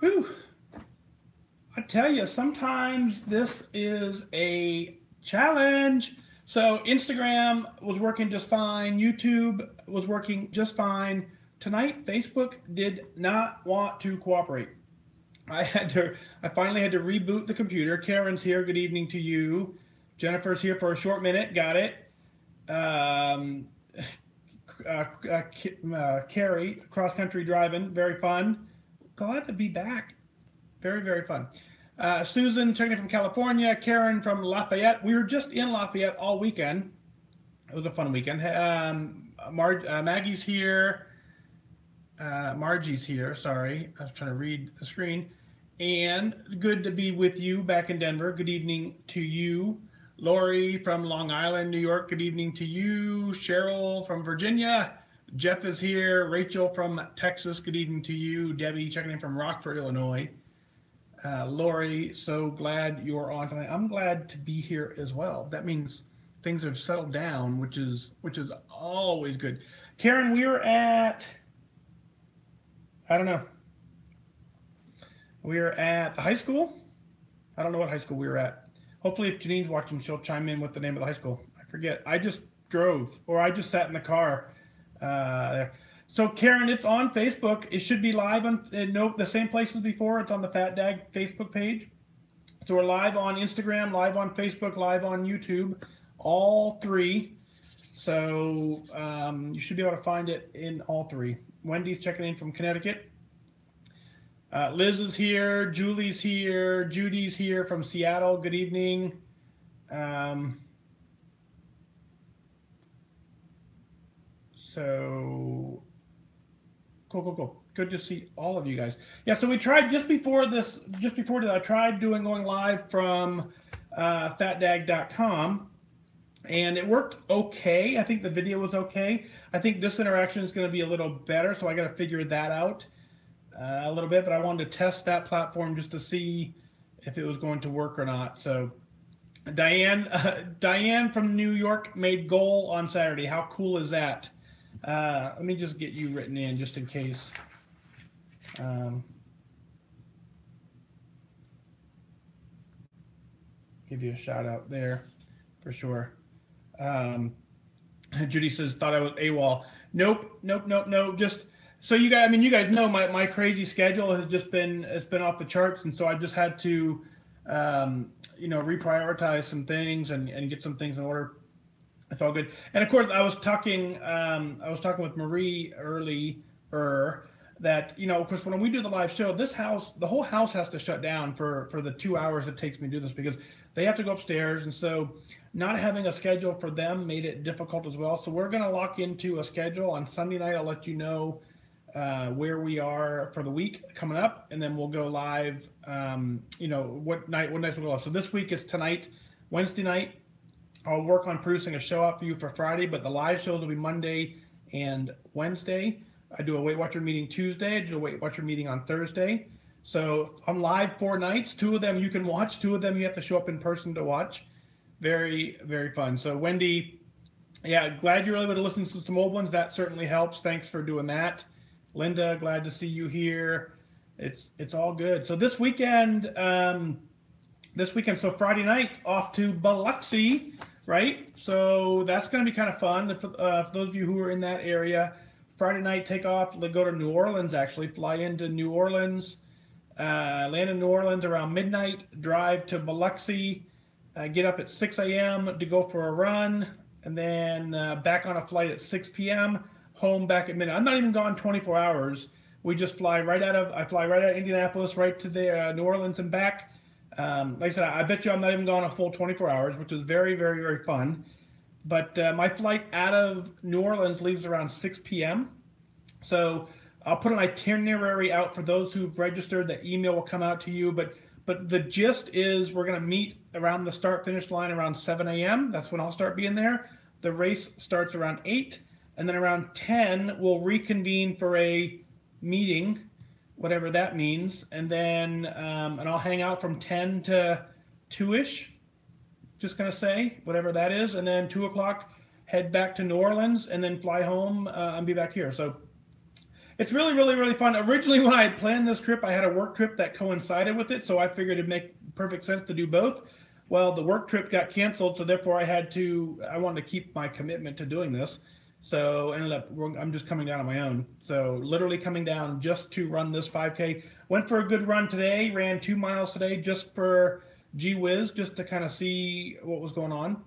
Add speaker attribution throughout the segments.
Speaker 1: Whew. I tell you, sometimes this is a challenge. So Instagram was working just fine. YouTube was working just fine. Tonight, Facebook did not want to cooperate. I finally had to reboot the computer. Karen's here. Good evening to you. Jennifer's here for a short minute. Got it. Um, Carrie, cross country driving. Very fun. Glad to be back. Very, very fun. Susan checking in from California. Karen from Lafayette. We were just in Lafayette all weekend. It was a fun weekend. Maggie's here. Margie's here. Sorry, I was trying to read the screen. And good to be with you back in Denver. Good evening to you. Lori from Long Island, New York. Good evening to you. Cheryl from Virginia. Jeff is here. Rachel from Texas. Good evening to you. Debbie checking in from Rockford, Illinois. Lori, so glad you're on tonight. I'm glad to be here as well. That means things have settled down, which is always good. Karen, we were at, I don't know. We were at the high school. I don't know what high school we were at. Hopefully, if Janine's watching, she'll chime in with the name of the high school. I forget. I just drove, or I just sat in the car there. So, Karen, it's on Facebook. It should be live on the same place as before. It's on the Fat Dag Facebook page. So we're live on Instagram, live on Facebook, live on YouTube, all three. So you should be able to find it in all three. Wendy's checking in from Connecticut. Liz is here. Julie's here. Judy's here from Seattle. Good evening. So cool. Good to see all of you guys. Yeah, so we tried just before this, I tried going live from fatdag.com, and it worked okay. I think the video was okay. I think this interaction is going to be a little better, so I got to figure that out a little bit, but I wanted to test that platform just to see if it was going to work or not. So Diane from New York made goal on Saturday. How cool is that? Let me just get you written in just in case. Give you a shout out there for sure. Judy says, thought I was AWOL. Nope. Just so you guys know my crazy schedule has been off the charts, and so I just had to reprioritize some things and get some things in order. It's all good. And of course, I was talking with Marie earlier that, of course, when we do the live show, the whole house has to shut down for the 2 hours it takes me to do this, because they have to go upstairs. And so not having a schedule for them made it difficult as well. So we're going to lock into a schedule on Sunday night. I'll let you know where we are for the week coming up, and then we'll go live, what nights we'll go live. So this week is tonight, Wednesday night. I'll work on producing a show out for you for Friday, but the live shows will be Monday and Wednesday. I do a Weight Watcher meeting Tuesday. I do a Weight Watcher meeting on Thursday. So I'm live 4 nights. 2 of them you can watch. 2 of them you have to show up in person to watch. Very, very fun. So Wendy, yeah, glad you're able to listen to some old ones. That certainly helps. Thanks for doing that. Linda, glad to see you here. It's all good. So this weekend, so Friday night, off to Biloxi, right? So that's going to be kind of fun. For those of you who are in that area, Friday night, take off, go to New Orleans, actually. Fly into New Orleans, land in New Orleans around midnight, drive to Biloxi, get up at 6 a.m. to go for a run, and then back on a flight at 6 p.m., home back at midnight. I'm not even gone 24 hours. We just fly right out of Indianapolis, right to the New Orleans and back. Like I said, I bet you I'm not even gone a full 24 hours, which is very, very, very fun. But my flight out of New Orleans leaves around 6 p.m. So I'll put an itinerary out for those who've registered. The email will come out to you. But the gist is we're going to meet around the start-finish line around 7 a.m. That's when I'll start being there. The race starts around 8. And then around 10, we'll reconvene for a meeting, whatever that means. And then and I'll hang out from 10 to 2-ish. Just going to say, whatever that is. And then 2 o'clock, head back to New Orleans, and then fly home and be back here. So it's really, really, really fun. Originally, when I planned this trip, I had a work trip that coincided with it, so I figured it'd make perfect sense to do both. Well, the work trip got canceled, so therefore I wanted to keep my commitment to doing this. So I'm just coming down on my own. So literally coming down just to run this 5K. Went for a good run today, ran 2 miles today just for gee whiz, just to kind of see what was going on.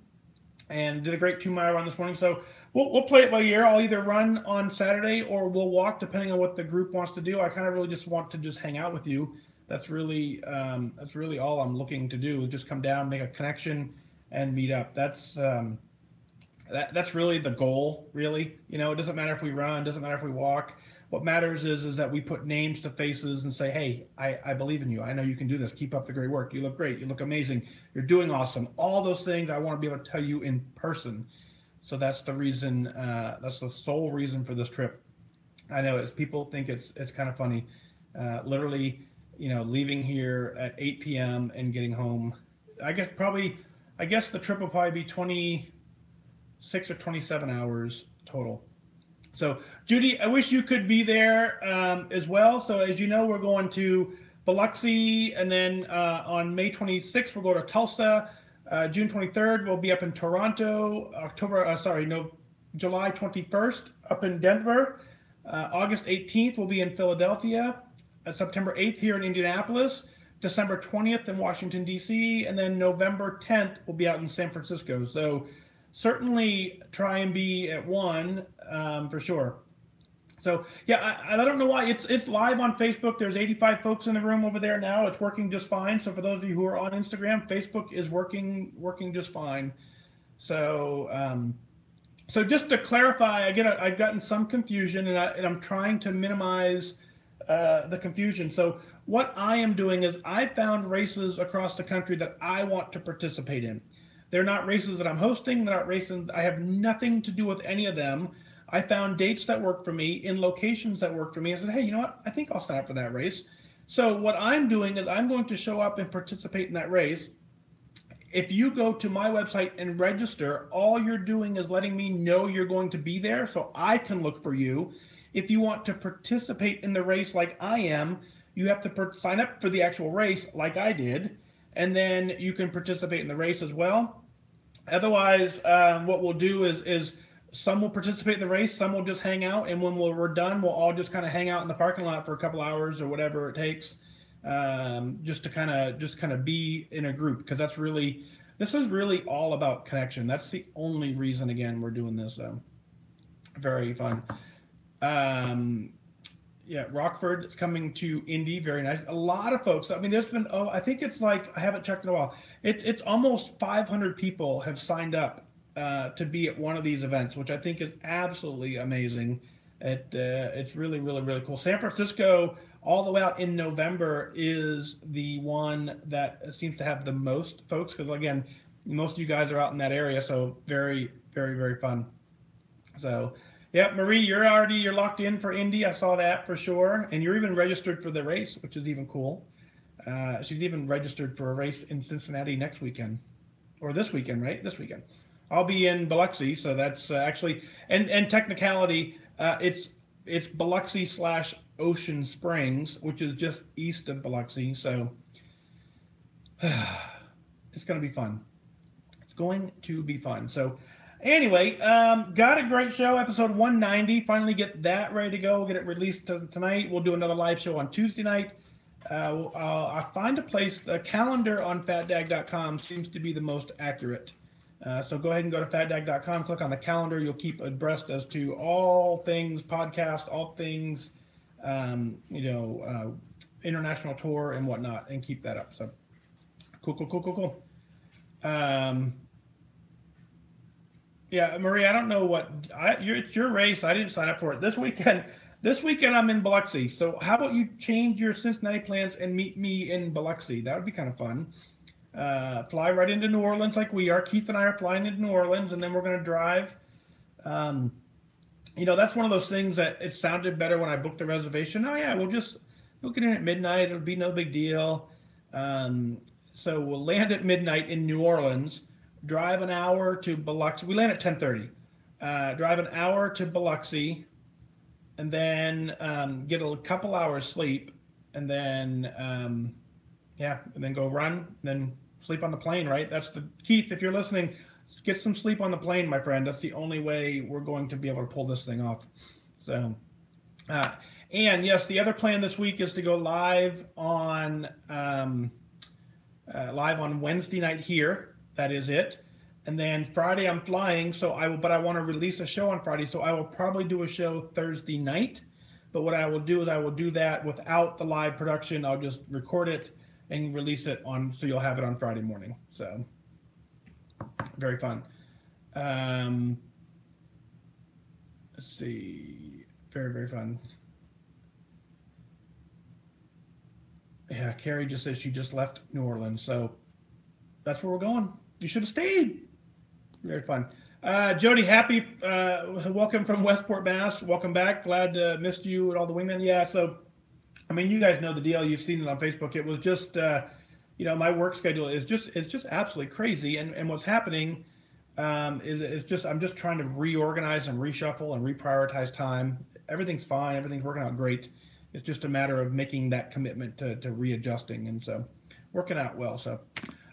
Speaker 1: And did a great 2 mile run this morning. So we'll play it by ear. I'll either run on Saturday or we'll walk, depending on what the group wants to do. I kind of really just want to just hang out with you. That's really all I'm looking to do, is just come down, make a connection, and meet up. That's really the goal. Really, it doesn't matter if we run, doesn't matter if we walk. What matters is that we put names to faces and say, hey, I believe in you. I know you can do this. Keep up the great work. You look great. You look amazing. You're doing awesome. All those things I want to be able to tell you in person. So that's the reason. That's the sole reason for this trip. I know people think it's kind of funny. Literally, leaving here at 8 p.m. and getting home. I guess the trip will probably be 26 or 27 hours total. So, Judy, I wish you could be there as well. So, as you know, we're going to Biloxi, and then on May 26th, we'll go to Tulsa. June 23rd, we'll be up in Toronto. July 21st, up in Denver. August 18th, we'll be in Philadelphia. September 8th, here in Indianapolis. December 20th in Washington, D.C. And then November 10th, we'll be out in San Francisco. So, certainly try and be at one for sure. So yeah, I don't know why it's live on Facebook. There's 85 folks in the room over there now. It's working just fine. So for those of you who are on Instagram, Facebook is working just fine. So so just to clarify, I've gotten some confusion, and I'm trying to minimize the confusion. So what I am doing is I found races across the country that I want to participate in. They're not races that I'm hosting. They're not races. I have nothing to do with any of them. I found dates that work for me in locations that work for me. I said, hey, you know what? I think I'll sign up for that race. So what I'm doing is I'm going to show up and participate in that race. If you go to my website and register, all you're doing is letting me know you're going to be there so I can look for you. If you want to participate in the race like I am, you have to sign up for the actual race like I did, and then you can participate in the race as well. Otherwise, what we'll do is some will participate in the race, some will just hang out, and when we're done, we'll all just kind of hang out in the parking lot for a couple hours or whatever it takes, just to kind of be in a group, because this is really all about connection. That's the only reason, again, we're doing this. Very fun. Yeah, Rockford is coming to Indy. Very nice. A lot of folks. I mean, there's been, I think it's like, I haven't checked in a while. It's almost 500 people have signed up to be at one of these events, which I think is absolutely amazing. It's really, really, really cool. San Francisco, all the way out in November, is the one that seems to have the most folks, because, again, most of you guys are out in that area, so very, very, very fun. So, yeah, Marie, you're locked in for Indy. I saw that for sure. And you're even registered for the race, which is even cool. She's even registered for a race in Cincinnati next weekend. Or this weekend, right? This weekend. I'll be in Biloxi, so that's actually, and technicality, it's Biloxi / Ocean Springs, which is just east of Biloxi. So it's going to be fun. It's going to be fun. So anyway, got a great show, episode 190. Finally get that ready to go. We'll get it released tonight. We'll do another live show on Tuesday night. I'll find a place. The calendar on fatdag.com seems to be the most accurate. So go ahead and go to fatdag.com, click on the calendar. You'll keep abreast as to all things podcast, all things, international tour and whatnot, and keep that up. So cool. Yeah, Marie, I don't know it's your race. I didn't sign up for it this weekend. This weekend I'm in Biloxi. So how about you change your Cincinnati plans and meet me in Biloxi? That would be kind of fun. Fly right into New Orleans like we are. Keith and I are flying into New Orleans, and then we're going to drive. That's one of those things that it sounded better when I booked the reservation. Oh yeah, we'll get in at midnight. It'll be no big deal. So we'll land at midnight in New Orleans, drive an hour to Biloxi. We land at 10:30. Drive an hour to Biloxi, and then get a couple hours sleep, and then and then go run, and then sleep on the plane. Right? That's the Keith. If you're listening, get some sleep on the plane, my friend. That's the only way we're going to be able to pull this thing off. So, and yes, the other plan this week is to go live on Wednesday night here. That is it. And then Friday I'm flying, so I want to release a show on Friday, so I will probably do a show Thursday night. But what I will do is I will do that without the live production. I'll just record it and release it so you'll have it on Friday morning. So very fun. Let's see, very, very fun. Yeah, Carrie just says she just left New Orleans, so that's where we're going. You should have stayed. Very fun. Jody, happy welcome from Westport, Mass. Welcome back. Glad missed you and all the wingmen. Yeah, so I mean, you guys know the deal. You've seen it on Facebook. It was just my work schedule is just absolutely crazy. And what's happening is just I'm just trying to reorganize and reshuffle and reprioritize time. Everything's fine. Everything's working out great. It's just a matter of making that commitment to readjusting, and so working out well. So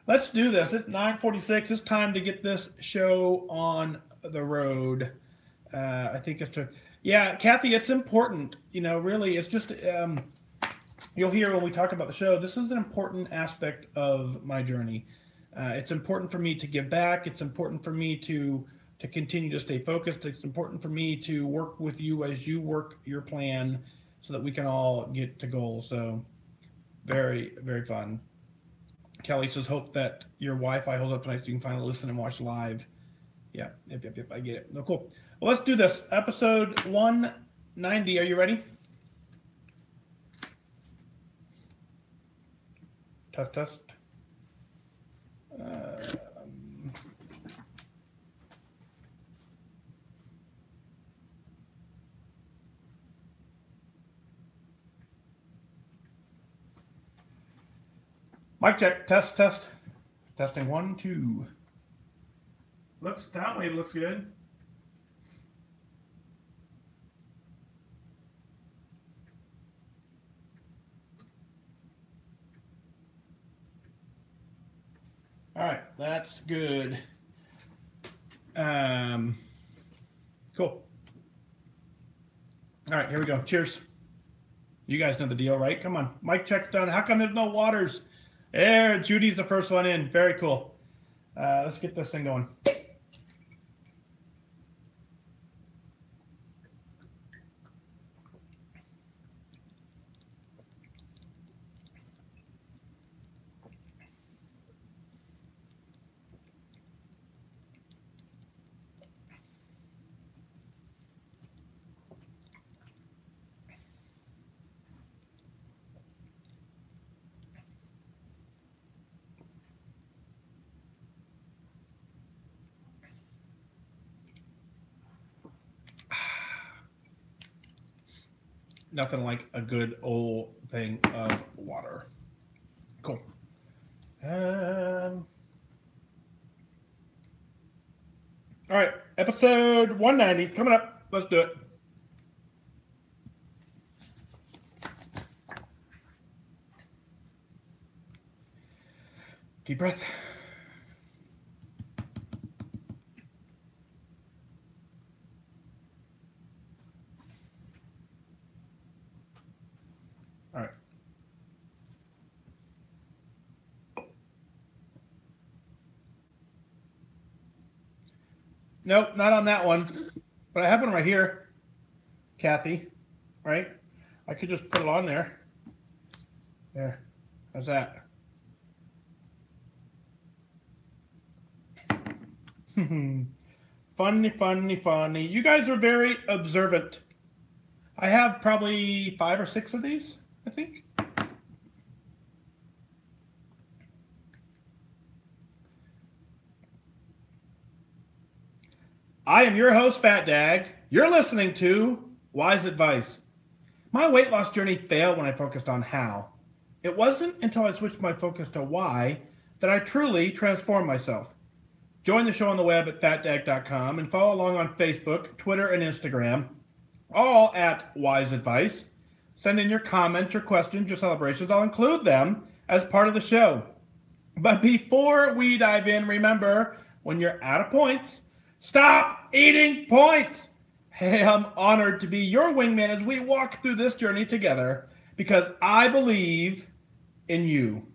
Speaker 1: let's do this. It's 9:46. It's time to get this show on the road. I think Kathy, it's important. Really, it's just you'll hear when we talk about the show, this is an important aspect of my journey. It's important for me to give back. It's important for me to continue to stay focused. It's important for me to work with you as you work your plan so that we can all get to goals. So very, very fun. Kelly says, hope that your Wi-Fi holds up tonight so you can finally listen and watch live. Yeah, yep, I get it. No, cool. Well, let's do this. Episode 190. Are you ready? Test. Mic check. Test. Testing 1, 2. Sound wave looks good. All right, that's good. Cool. All right, here we go. Cheers. You guys know the deal, right? Come on. Mic check's done. How come there's no waters? There, Judy's the first one in. Very cool. Let's get this thing going. Nothing like a good old thing of water. Cool. All right, episode 190 coming up. Let's do it. Deep breath. All right. Nope, not on that one. But I have one right here, Kathy. Right? I could just put it on there. There. How's that? Funny. You guys are very observant. I have probably 5 or 6 of these, I think. I am your host, Fat Dag. You're listening to WhysAdvice. My weight loss journey failed when I focused on how. It wasn't until I switched my focus to why that I truly transformed myself. Join the show on the web at fatdag.com and follow along on Facebook, Twitter, and Instagram. all at WhysAdvice. Send in your comments, your questions, your celebrations. I'll include them as part of the show. But before we dive in, remember, when you're out of points, stop eating points. Hey, I'm honored to be your wingman as we walk through this journey together because I believe in you.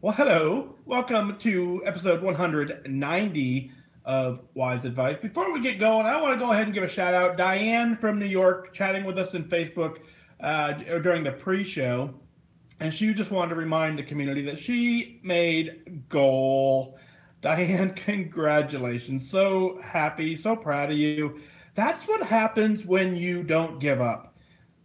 Speaker 1: Well, hello. Welcome to episode 190 of WhysAdvice. Before we get going, I want to go ahead and give a shout out. Diane from New York chatting with us in Facebook during the pre-show. And she just wanted to remind the community that she made goal. Diane, congratulations. So happy, so proud of you. That's what happens when you don't give up.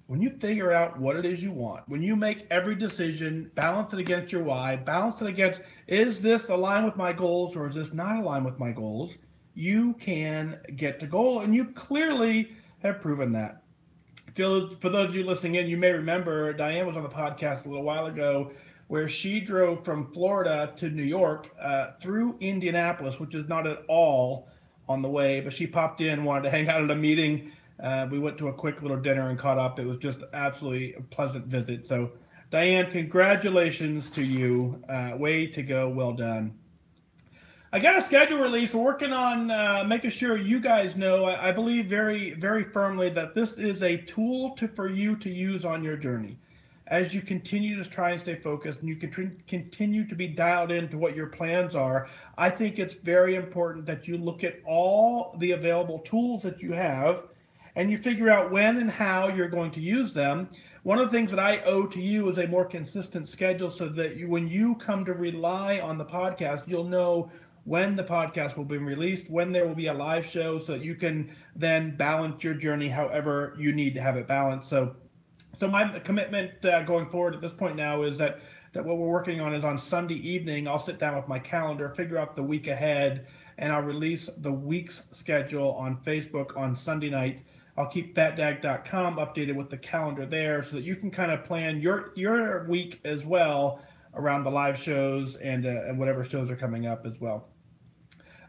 Speaker 1: When you figure out what it is you want, when you make every decision, balance it against your why, balance it against, is this aligned with my goals or is this not aligned with my goals? You can get to goal, and you clearly have proven that. For those of you listening in, you may remember Diane was on the podcast a little while ago where she drove from Florida to New York through Indianapolis, which is not at all on the way, but she popped in, wanted to hang out at a meeting. We went to a quick little dinner and caught up. It was just absolutely a pleasant visit. So, Diane, congratulations to you. Way to go. Well done. I got a schedule release. We're working on making sure you guys know. I believe very, very firmly that this is a tool for you to use on your journey. As you continue to try and stay focused and you can continue to be dialed into what your plans are, I think it's very important that you look at all the available tools that you have and you figure out when and how you're going to use them. One of the things that I owe to you is a more consistent schedule so that when you come to rely on the podcast, you'll know when the podcast will be released, when there will be a live show, so that you can then balance your journey however you need to have it balanced. So my commitment going forward at this point now is that what we're working on is on Sunday evening, I'll sit down with my calendar, figure out the week ahead, and I'll release the week's schedule on Facebook on Sunday night. I'll keep fatdag.com updated with the calendar there so that you can kind of plan your week as well around the live shows and whatever shows are coming up as well.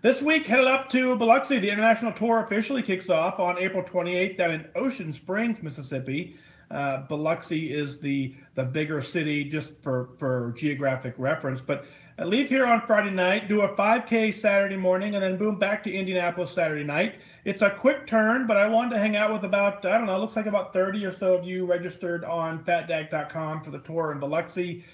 Speaker 1: This week, headed up to Biloxi. The international tour officially kicks off on April 28th down in Ocean Springs, Mississippi. Biloxi is the bigger city just for geographic reference. But I leave here on Friday night, do a 5K Saturday morning, and then boom, back to Indianapolis Saturday night. It's a quick turn, but I wanted to hang out with about, I don't know, looks like about 30 or so of you registered on fatdag.com for the tour in Biloxi.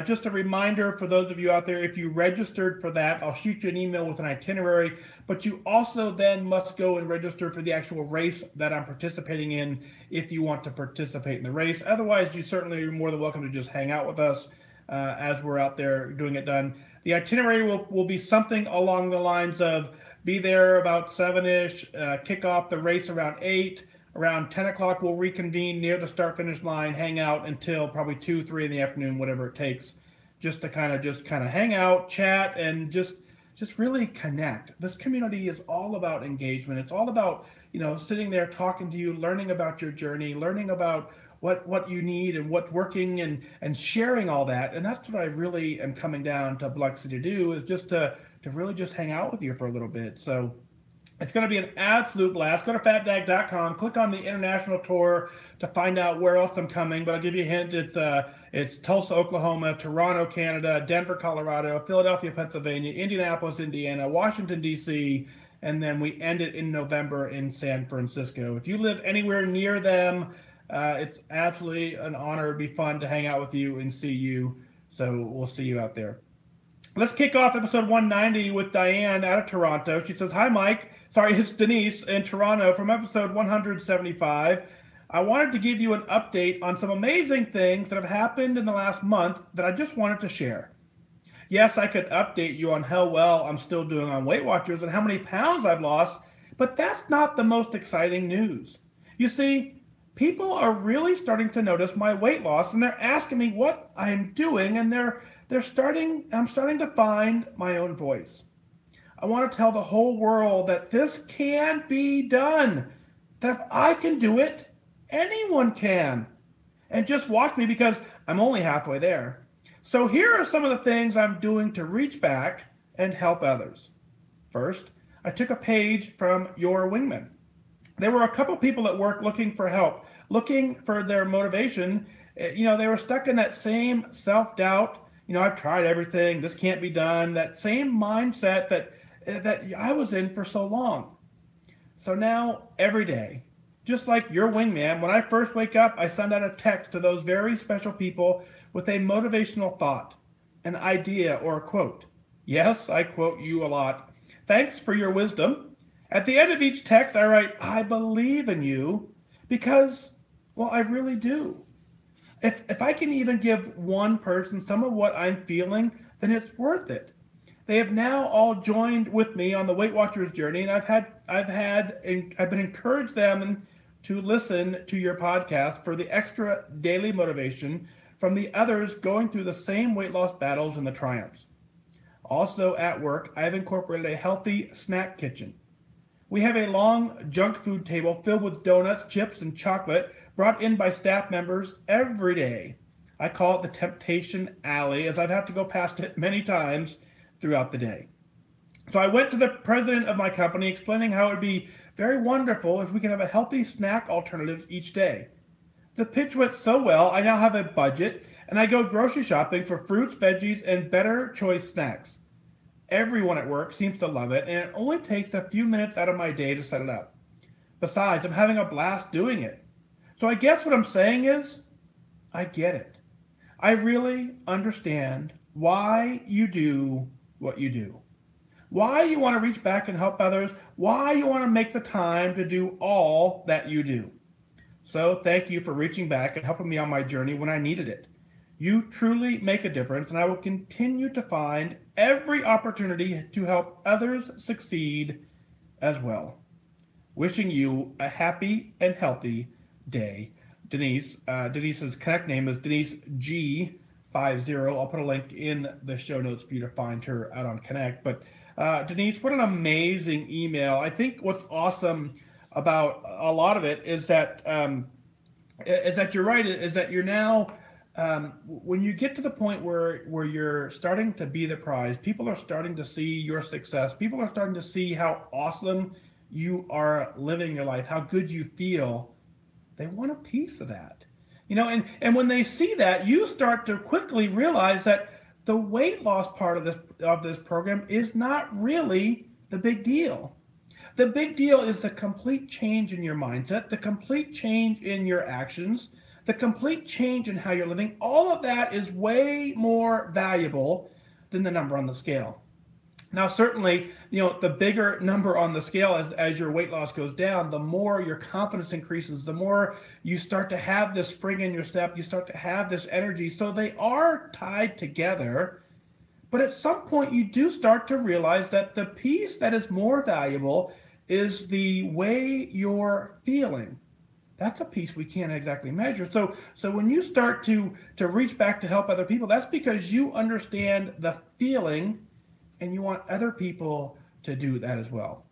Speaker 1: Just a reminder for those of you out there, if you registered for that, I'll shoot you an email with an itinerary, but you also then must go and register for the actual race that I'm participating in if you want to participate in the race. Otherwise, you certainly are more than welcome to just hang out with us as we're out there doing it done. The itinerary will be something along the lines of be there about 7-ish, kick off the race around 8, around 10 o'clock, we'll reconvene near the start-finish line, hang out until probably 2, 3 in the afternoon, whatever it takes, just to kind of hang out, chat, and just really connect. This community is all about engagement. It's all about, sitting there talking to you, learning about your journey, learning about what you need and what's working and sharing all that. And that's what I really am coming down to Biloxi to do, is just to really just hang out with you for a little bit. So it's going to be an absolute blast. Go to fatdag.com, click on the international tour to find out where else I'm coming. But I'll give you a hint. It's Tulsa, Oklahoma, Toronto, Canada, Denver, Colorado, Philadelphia, Pennsylvania, Indianapolis, Indiana, Washington, D.C., and then we end it in November in San Francisco. If you live anywhere near them, it's absolutely an honor. It'd be fun to hang out with you and see you. So we'll see you out there. Let's kick off episode 190 with Diane out of Toronto. She says, hi, Mike. Sorry, it's Denise in Toronto from episode 175. I wanted to give you an update on some amazing things that have happened in the last month that I just wanted to share. Yes, I could update you on how well I'm still doing on Weight Watchers and how many pounds I've lost, but that's not the most exciting news. You see, people are really starting to notice my weight loss, and they're asking me what I'm doing, and I'm starting to find my own voice. I want to tell the whole world that this can be done. That if I can do it, anyone can. And just watch me, because I'm only halfway there. So here are some of the things I'm doing to reach back and help others. First, I took a page from Your Wingman. There were a couple people at work looking for help, looking for their motivation. They were stuck in that same self-doubt. I've tried everything. This can't be done. That same mindset that I was in for so long. So now, every day, just like your wingman, when I first wake up, I send out a text to those very special people with a motivational thought, an idea, or a quote. Yes, I quote you a lot. Thanks for your wisdom. At the end of each text, I write, I believe in you because, well, I really do. If I can even give one person some of what I'm feeling, then it's worth it. They have now all joined with me on the Weight Watchers journey, and I've been encouraged them to listen to your podcast for the extra daily motivation from the others going through the same weight loss battles and the triumphs. Also at work, I have incorporated a healthy snack kitchen. We have a long junk food table filled with donuts, chips, and chocolate brought in by staff members every day. I call it the Temptation Alley, as I've had to go past it many times throughout the day. So I went to the president of my company explaining how it would be very wonderful if we could have a healthy snack alternative each day. The pitch went so well, I now have a budget, and I go grocery shopping for fruits, veggies, and better choice snacks. Everyone at work seems to love it, and it only takes a few minutes out of my day to set it up. Besides, I'm having a blast doing it. So I guess what I'm saying is, I get it. I really understand why you do what you do. Why you want to reach back and help others. Why you want to make the time to do all that you do. So thank you for reaching back and helping me on my journey when I needed it. You truly make a difference, and I will continue to find every opportunity to help others succeed as well. Wishing you a happy and healthy day. Denise. Denise's Connect name is Denise G50. I'll put a link in the show notes for you to find her out on Connect. But Denise, what an amazing email. I think what's awesome about a lot of it is that you're right, is that you're now, when you get to the point where you're starting to be the prize, people are starting to see your success. People are starting to see how awesome you are living your life, how good you feel. They want a piece of that. And when they see that, you start to quickly realize that the weight loss part of this program is not really the big deal. The big deal is the complete change in your mindset, the complete change in your actions, the complete change in how you're living. All of that is way more valuable than the number on the scale. Now, certainly, the bigger number on the scale as your weight loss goes down, the more your confidence increases, the more you start to have this spring in your step, you start to have this energy. So they are tied together. But at some point, you do start to realize that the piece that is more valuable is the way you're feeling. That's a piece we can't exactly measure. So when you start to reach back to help other people, that's because you understand the feeling and you want other people to do that as well.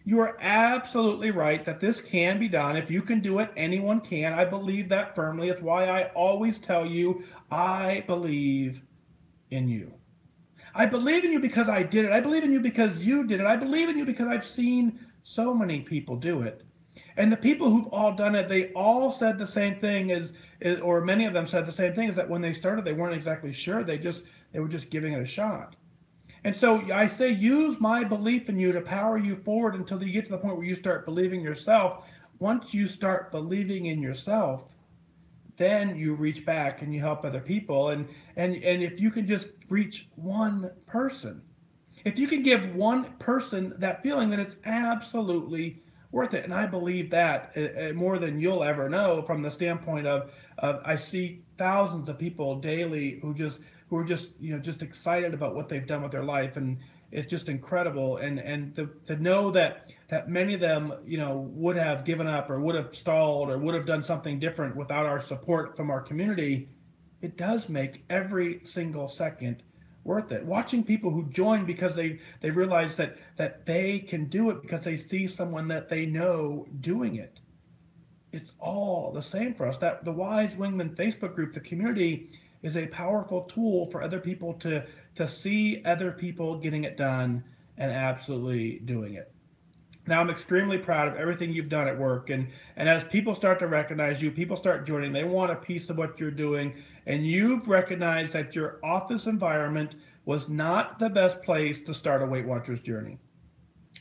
Speaker 1: You are absolutely right that this can be done. If you can do it, anyone can. I believe that firmly. It's why I always tell you, I believe in you. I believe in you because I did it. I believe in you because you did it. I believe in you because I've seen so many people do it. And the people who've all done it, they all said the same thing or many of them said the same thing, is that when they started, they weren't exactly sure. They were just giving it a shot. And so I say, use my belief in you to power you forward until you get to the point where you start believing yourself. Once you start believing in yourself, then you reach back and you help other people. And if you can just reach one person, if you can give one person that feeling, then it's absolutely worth it. And I believe that more than you'll ever know, from the standpoint of I see thousands of people daily who are just excited about what they've done with their life, and it's just incredible. And to know that many of them would have given up or would have stalled or would have done something different without our support from our community, it does make every single second worth it. Watching people who join because they realize that they can do it because they see someone that they know doing it. It's all the same for us. That the Wise Wingman Facebook group, the community, is a powerful tool for other people to see other people getting it done and absolutely doing it. Now I'm extremely proud of everything you've done at work, and as people start to recognize you, people start joining. They want a piece of what you're doing, and you've recognized that your office environment was not the best place to start a Weight Watchers journey.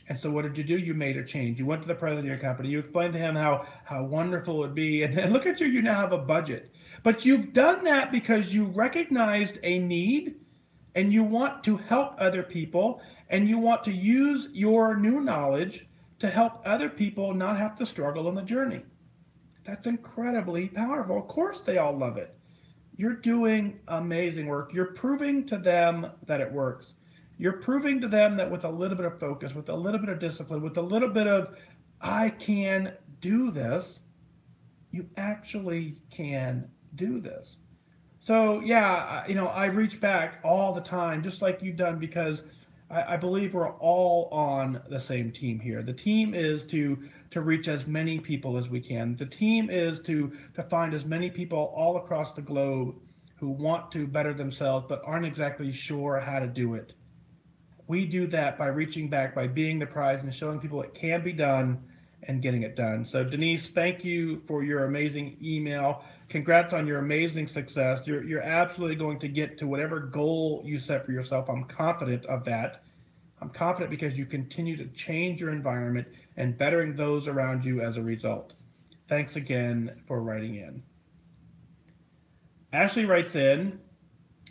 Speaker 1: And so what did you do? You made a change. You went to the president of your company. You explained to him how wonderful it would be. And then look at you, you now have a budget. But you've done that because you recognized a need and you want to help other people and you want to use your new knowledge to help other people not have to struggle on the journey. That's incredibly powerful. Of course, they all love it. You're doing amazing work. You're proving to them that it works. You're proving to them that with a little bit of focus, with a little bit of discipline, with a little bit of, I can do this, you actually can do this. So yeah, I reach back all the time, just like you've done, because I believe we're all on the same team here. The team is to reach as many people as we can. The team is to find as many people all across the globe who want to better themselves but aren't exactly sure how to do it. We do that by reaching back, by being the prize and showing people it can be done and getting it done. So Denise, thank you for your amazing email. Congrats on your amazing success. You're absolutely going to get to whatever goal you set for yourself. I'm confident of that. I'm confident because you continue to change your environment and bettering those around you as a result. Thanks again for writing in. Ashley writes in,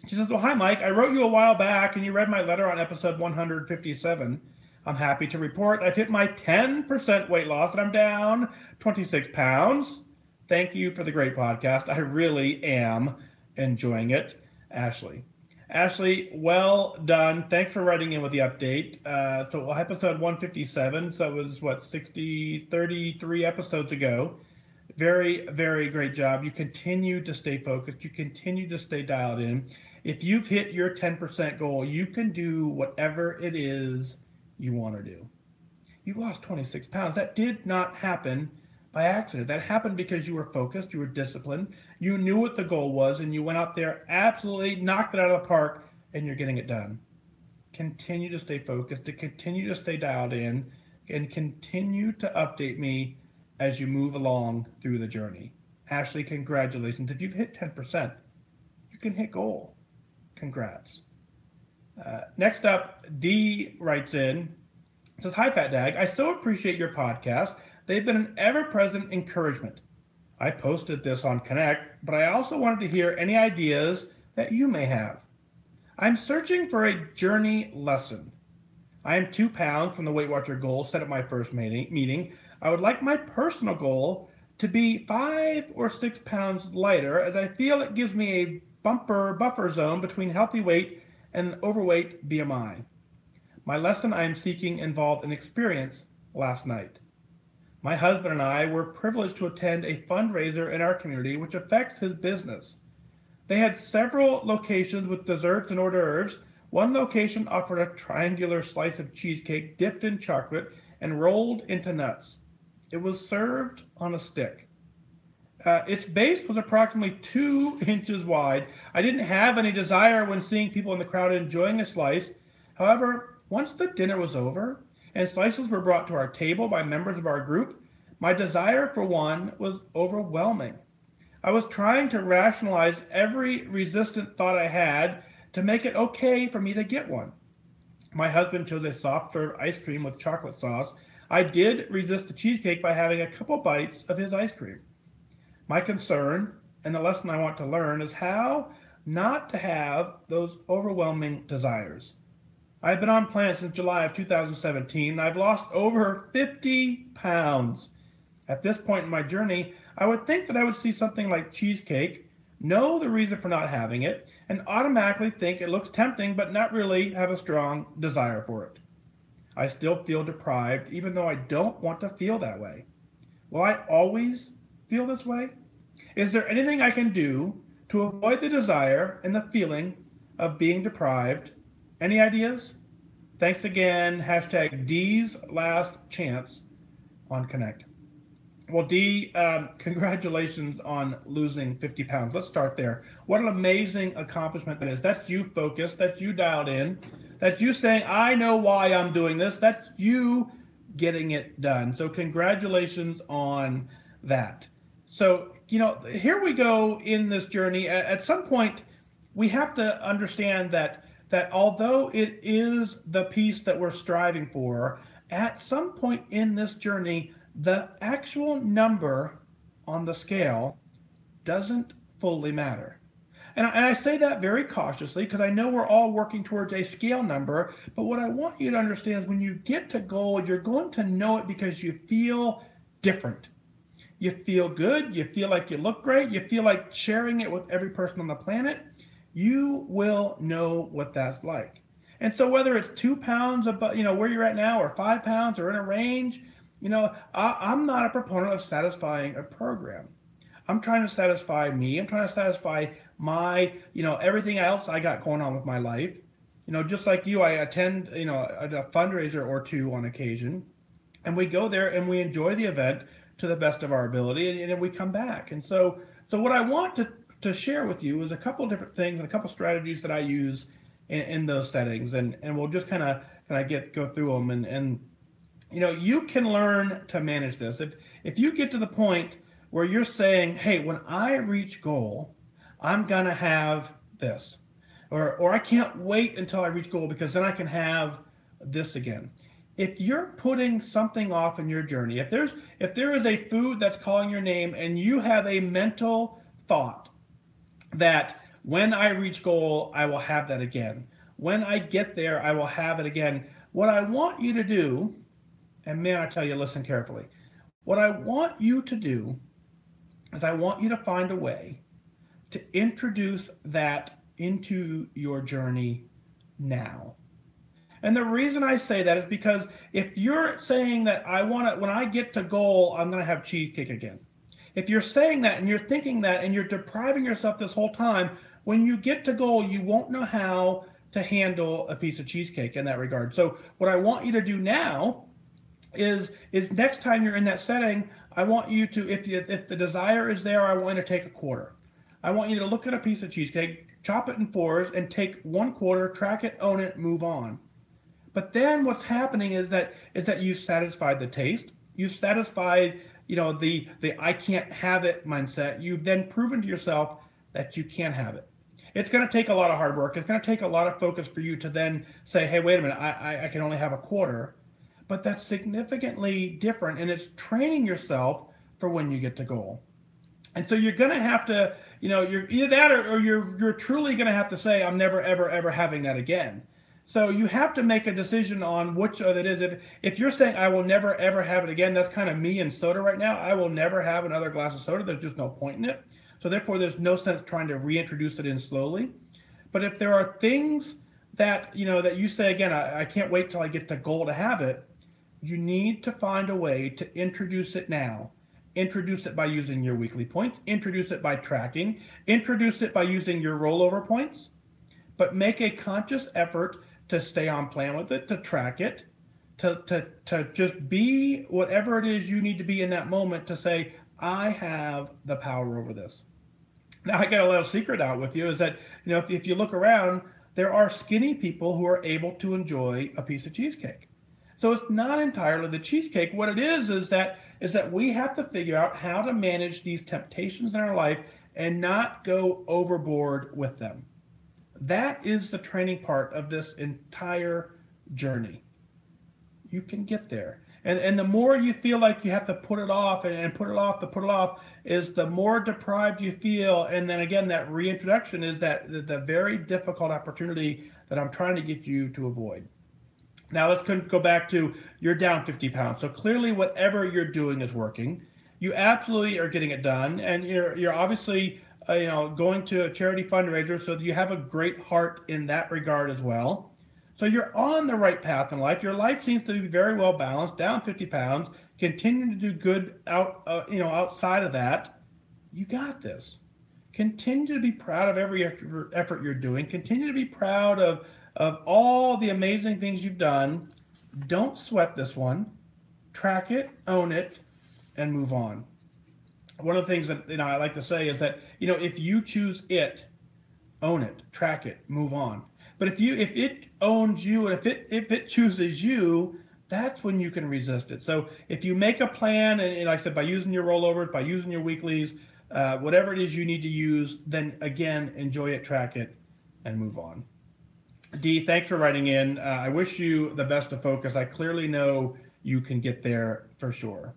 Speaker 1: she says, well, hi, Mike. I wrote you a while back and you read my letter on episode 157. I'm happy to report I've hit my 10% weight loss and I'm down 26 pounds. Thank you for the great podcast. I really am enjoying it. Ashley. Ashley, well done. Thanks for writing in with the update. So episode 157, so it was, 33 episodes ago. Very, very great job. You continue to stay focused. You continue to stay dialed in. If you've hit your 10% goal, you can do whatever it is you want to do. You lost 26 pounds. That did not happen by accident. That happened because you were focused, you were disciplined, you knew what the goal was, and you went out there, absolutely knocked it out of the park, and you're getting it done. Continue to stay focused, to continue to stay dialed in, and continue to update me as you move along through the journey. Ashley, congratulations. If you've hit 10%, you can hit goal. Congrats. Next up, Dee writes in, says, hi, Fat Dag. I so appreciate your podcast. They've been an ever-present encouragement. I posted this on Connect, but I also wanted to hear any ideas that you may have. I'm searching for a journey lesson. I am 2 pounds from the Weight Watcher goal set at my first meeting. I would like my personal goal to be 5 or 6 pounds lighter, as I feel it gives me a buffer zone between healthy weight and overweight BMI. My lesson I am seeking involved an experience last night. My husband and I were privileged to attend a fundraiser in our community which affects his business. They had several locations with desserts and hors d'oeuvres. One location offered a triangular slice of cheesecake dipped in chocolate and rolled into nuts. It was served on a stick. Its base was approximately 2 inches wide. I didn't have any desire when seeing people in the crowd enjoying a slice. However, once the dinner was over and slices were brought to our table by members of our group, my desire for one was overwhelming. I was trying to rationalize every resistant thought I had to make it okay for me to get one. My husband chose a soft serve ice cream with chocolate sauce. I did resist the cheesecake by having a couple bites of his ice cream. My concern, and the lesson I want to learn, is how not to have those overwhelming desires. I've been on plan since July of 2017, and I've lost over 50 pounds. At this point in my journey, I would think that I would see something like cheesecake, know the reason for not having it, and automatically think it looks tempting but not really have a strong desire for it. I still feel deprived even though I don't want to feel that way. Will I always feel this way? Is there anything I can do to avoid the desire and the feeling of being deprived? Any ideas? Thanks again. Hashtag D's Last Chance on Connect. Well, Dee, congratulations on losing 50 pounds. Let's start there. What an amazing accomplishment that is. That's you focused. That's you dialed in. That's you saying, I know why I'm doing this. That's you getting it done. So congratulations on that. So, here we go in this journey. At some point, we have to understand that although it is the peace that we're striving for, at some point in this journey, the actual number on the scale doesn't fully matter. And I say that very cautiously because I know we're all working towards a scale number. But what I want you to understand is when you get to goal, you're going to know it because you feel different. You feel good. You feel like you look great. You feel like sharing it with every person on the planet. You will know what that's like. And so whether it's 2 pounds above, where you're at now, or 5 pounds, or in a range, I'm not a proponent of satisfying a program. I'm trying to satisfy me. I'm trying to satisfy my, everything else I got going on with my life. Just like you, I attend, a fundraiser or two on occasion, and we go there and we enjoy the event to the best of our ability, and then we come back. And so what I want to share with you is a couple different things and a couple strategies that I use in those settings, and we'll just kind of go through them, and you can learn to manage this. If you get to the point where you're saying, hey, when I reach goal, I'm gonna have this, or I can't wait until I reach goal because then I can have this again. If you're putting something off in your journey, if there is a food that's calling your name and you have a mental thought that when I reach goal, I will have that again. When I get there, I will have it again. What I want you to do, and man, I tell you, listen carefully. What I want you to do is I want you to find a way to introduce that into your journey now. And the reason I say that is because if you're saying that when I get to goal, I'm going to have cheesecake again. If you're saying that and you're thinking that and you're depriving yourself this whole time, when you get to goal, you won't know how to handle a piece of cheesecake in that regard. So what I want you to do now is next time you're in that setting, I want you to, if the desire is there, I want you to take a quarter. I want you to look at a piece of cheesecake, chop it in fours, and take 1/4, track it, own it, move on. But then what's happening is that you've satisfied the taste, you've satisfied the I can't have it mindset. You've then proven to yourself that you can have it. It's going to take a lot of hard work. It's going to take a lot of focus for you to then say, hey, wait a minute, I can only have a quarter. But that's significantly different, and it's training yourself for when you get to goal. And so you're going to have to, you're either that or you're truly going to have to say, I'm never, ever, ever having that again. So you have to make a decision on which of it is. If you're saying, I will never, ever have it again, that's kind of me and soda right now. I will never have another glass of soda. There's just no point in it. So therefore, there's no sense trying to reintroduce it in slowly. But if there are things that, that you say, again, I can't wait till I get to goal to have it, you need to find a way to introduce it now. Introduce it by using your weekly points. Introduce it by tracking. Introduce it by using your rollover points. But make a conscious effort to stay on plan with it, to track it, to just be whatever it is you need to be in that moment to say, I have the power over this. Now, I got a little secret out with you is that, if you look around, there are skinny people who are able to enjoy a piece of cheesecake. So it's not entirely the cheesecake. What it is that we have to figure out how to manage these temptations in our life and not go overboard with them. That is the training part of this entire journey. You can get there. And the more you feel like you have to put it off and put it off, is the more deprived you feel. And then again, that reintroduction is the very difficult opportunity that I'm trying to get you to avoid. Now let's go back to you're down 50 pounds. So clearly whatever you're doing is working. You absolutely are getting it done. And you're obviously going to a charity fundraiser, so that you have a great heart in that regard as well. So you're on the right path in life. Your life seems to be very well balanced, down 50 pounds, continuing to do good outside of that. You got this. Continue to be proud of every effort you're doing. Continue to be proud of all the amazing things you've done. Don't sweat this one. Track it, own it, and move on. One of the things that I like to say is that if you choose it, own it, track it, move on. But if it owns you and if it chooses you, that's when you can resist it. So if you make a plan, and like I said, by using your rollovers, by using your weeklies, whatever it is you need to use, then again, enjoy it, track it, and move on. Dee, thanks for writing in. I wish you the best of focus. I clearly know you can get there for sure.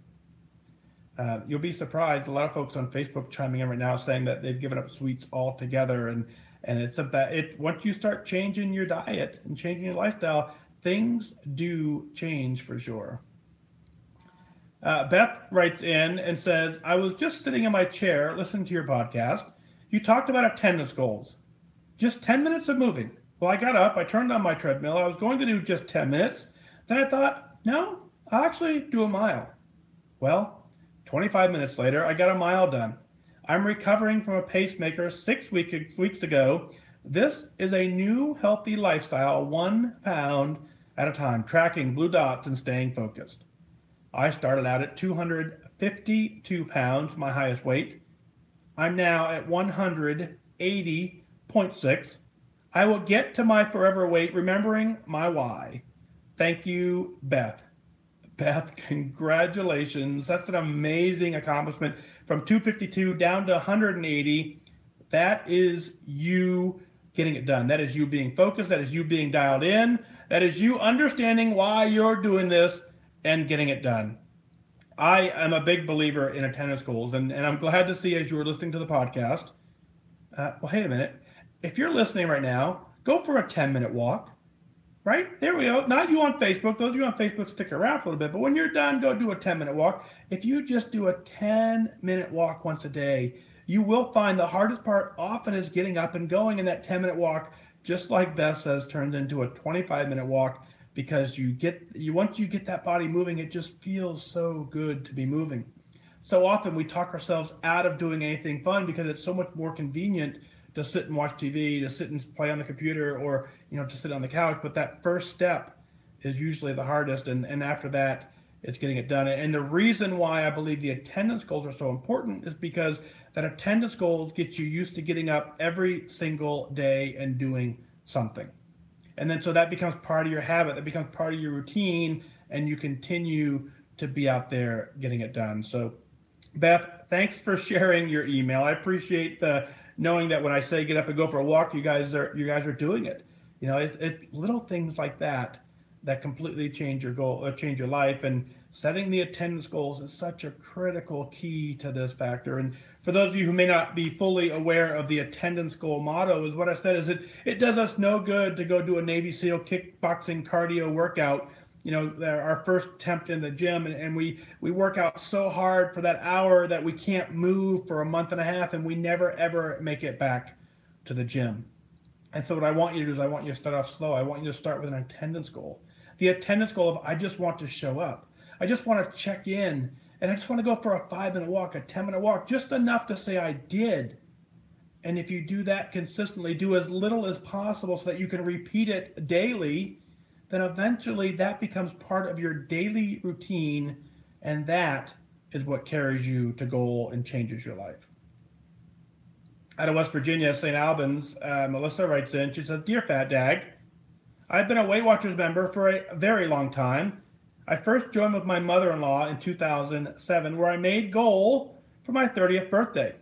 Speaker 1: You'll be surprised. A lot of folks on Facebook chiming in right now saying that they've given up sweets altogether, and it's about it. Once you start changing your diet and changing your lifestyle, things do change for sure. Beth writes in and says, I was just sitting in my chair listening to your podcast. You talked about attendance goals. Just 10 minutes of moving. Well, I got up, I turned on my treadmill. I was going to do just 10 minutes. Then I thought, no, I'll actually do a mile. Well, 25 minutes later, I got a mile done. I'm recovering from a pacemaker 6 weeks ago. This is a new healthy lifestyle, 1 pound at a time, tracking blue dots and staying focused. I started out at 252 pounds, my highest weight. I'm now at 180.6. I will get to my forever weight remembering my why. Thank you, Beth. Beth, congratulations. That's an amazing accomplishment. From 252 down to 180. That is you getting it done. That is you being focused. That is you being dialed in. That is you understanding why you're doing this and getting it done. I am a big believer in attendance goals, and I'm glad to see as you were listening to the podcast. Well, wait a minute. If you're listening right now, go for a 10-minute walk. Right? There we go. Not you on Facebook. Those of you on Facebook stick around for a little bit. But when you're done, go do a 10-minute walk. If you just do a 10-minute walk once a day, you will find the hardest part often is getting up and going. And that 10-minute walk, just like Beth says, turns into a 25-minute walk because once you get that body moving, it just feels so good to be moving. So often we talk ourselves out of doing anything fun because it's so much more convenient to sit and watch TV, to sit and play on the computer, or to sit on the couch. But that first step is usually the hardest, and after that, it's getting it done. And the reason why I believe the attendance goals are so important is because that attendance goals get you used to getting up every single day and doing something. And then so that becomes part of your habit, that becomes part of your routine, and you continue to be out there getting it done. So Beth, thanks for sharing your email. I appreciate the knowing that when I say get up and go for a walk, you guys are doing it. It's little things like that completely change your goal or change your life. And setting the attendance goals is such a critical key to this factor. And for those of you who may not be fully aware of the attendance goal motto, is what I said is it does us no good to go do a Navy SEAL kickboxing cardio workout. Our first attempt in the gym, and we work out so hard for that hour that we can't move for a month and a half, and we never ever make it back to the gym. And so what I want you to do is I want you to start off slow. I want you to start with an attendance goal. The attendance goal of I just want to show up. I just want to check in, and I just want to go for a 5-minute walk, a 10-minute walk, just enough to say I did. And if you do that consistently, do as little as possible so that you can repeat it daily, then eventually that becomes part of your daily routine, and that is what carries you to goal and changes your life. Out of West Virginia, St. Albans, Melissa writes in, she says, Dear Fat Dag, I've been a Weight Watchers member for a very long time. I first joined with my mother-in-law in 2007, where I made goal for my 30th birthday.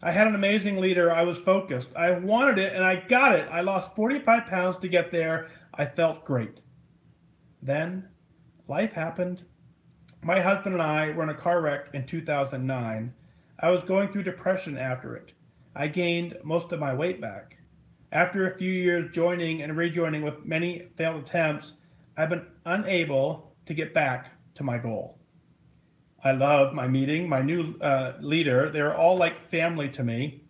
Speaker 1: I had an amazing leader. I was focused. I wanted it, and I got it. I lost 45 pounds to get there. I felt great. Then life happened. My husband and I were in a car wreck in 2009. I was going through depression after it. I gained most of my weight back. After a few years joining and rejoining with many failed attempts, I've been unable to get back to my goal. I love my meeting, my new leader. They're all like family to me.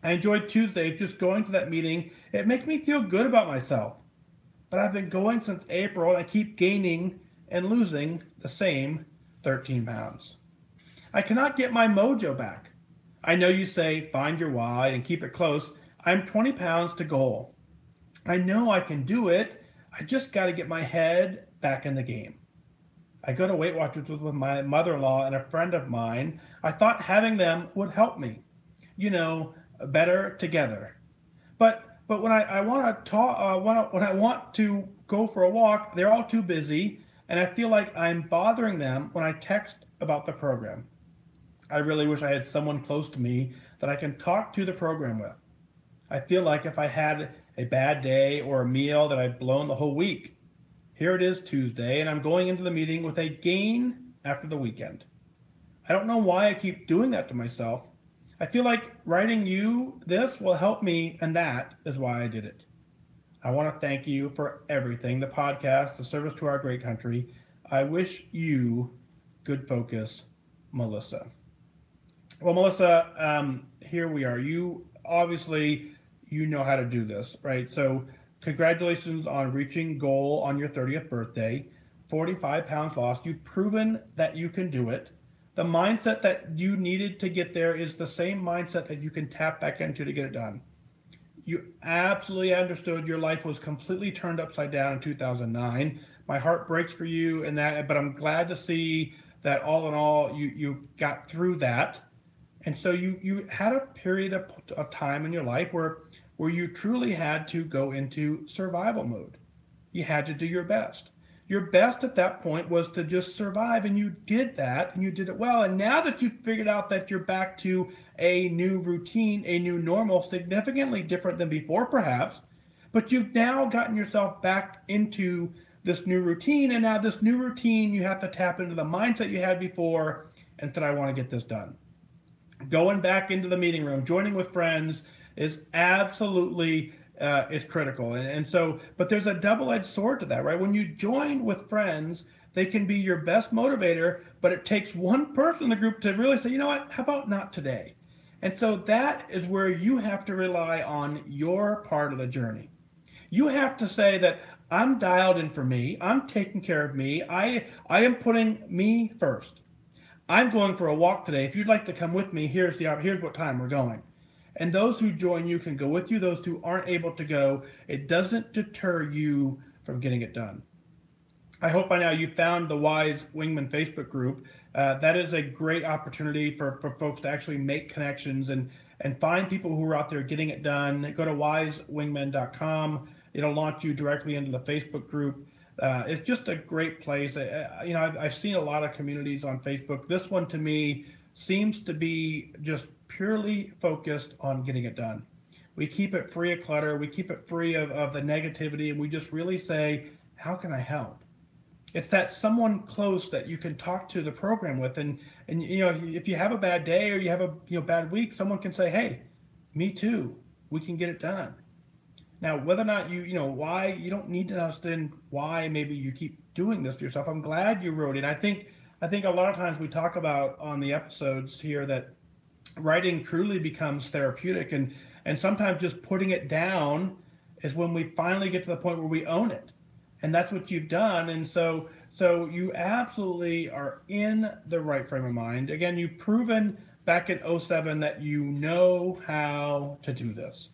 Speaker 1: I enjoyed Tuesdays just going to that meeting. It makes me feel good about myself. But I've been going since April, and I keep gaining and losing the same 13 pounds. I cannot get my mojo back. I know you say find your why and keep it close. I'm 20 pounds to goal. I know I can do it. I just got to get my head back in the game. I go to Weight Watchers with my mother-in-law and a friend of mine. I thought having them would help me. Better together. But when I want to talk, when I want to go for a walk, they're all too busy. and I feel like I'm bothering them when I text about the program. I really wish I had someone close to me that I can talk to the program with. I feel like if I had a bad day or a meal that I've blown the whole week, here it is Tuesday, and I'm going into the meeting with a gain after the weekend. I don't know why I keep doing that to myself. I feel like writing you this will help me, and that is why I did it. I want to thank you for everything, the podcast, the service to our great country. I wish you good focus, Melissa. Well, Melissa, here we are. You obviously you know how to do this, right? So congratulations on reaching goal on your 30th birthday. 45 pounds lost. You've proven that you can do it. The mindset that you needed to get there is the same mindset that you can tap back into to get it done. You absolutely understood your life was completely turned upside down in 2009. My heart breaks for you and that, but I'm glad to see that all in all you got through that. And so you had a period of time in your life where you truly had to go into survival mode. You had to do your best. Your best at that point was to just survive, and you did that, and you did it well. And now that you've figured out that you're back to a new routine, a new normal, significantly different than before perhaps, but you've now gotten yourself back into this new routine, and now this new routine, you have to tap into the mindset you had before and said, I want to get this done. Going back into the meeting room, joining with friends is absolutely is critical. And so, but there's a double-edged sword to that, right? When you join with friends, they can be your best motivator, but it takes one person in the group to really say, you know what, how about not today? And so that is where you have to rely on your part of the journey. You have to say that I'm dialed in for me. I'm taking care of me. I am putting me first. I'm going for a walk today. If you'd like to come with me, here's what time we're going. And those who join you can go with you. Those who aren't able to go, it doesn't deter you from getting it done. I hope by now you found the Wise Wingman Facebook group. That is a great opportunity for folks to actually make connections and find people who are out there getting it done. Go to WhysWingman.com. It'll launch you directly into the Facebook group. It's just a great place. I've seen a lot of communities on Facebook. This one to me seems to be just purely focused on getting it done. We keep it free of clutter. We keep it free of the negativity, and we just really say, how can I help? It's that someone close that you can talk to the program with, and if you have a bad day or you have a bad week, someone can say, hey, me too. We can get it done. Now, whether or not why, you don't need to understand why maybe you keep doing this to yourself. I'm glad you wrote it. I think a lot of times we talk about on the episodes here that writing truly becomes therapeutic, and sometimes just putting it down is when we finally get to the point where we own it. And that's what you've done. And so you absolutely are in the right frame of mind. Again, you've proven back in 2007 that you know how to do this.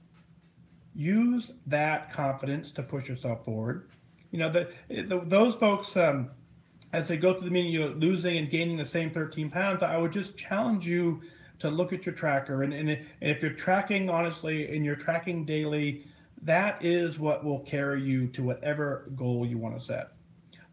Speaker 1: Use that confidence to push yourself forward. Those folks, as they go through the meeting, losing and gaining the same 13 pounds, I would just challenge you to look at your tracker. And if you're tracking honestly and you're tracking daily, that is what will carry you to whatever goal you want to set.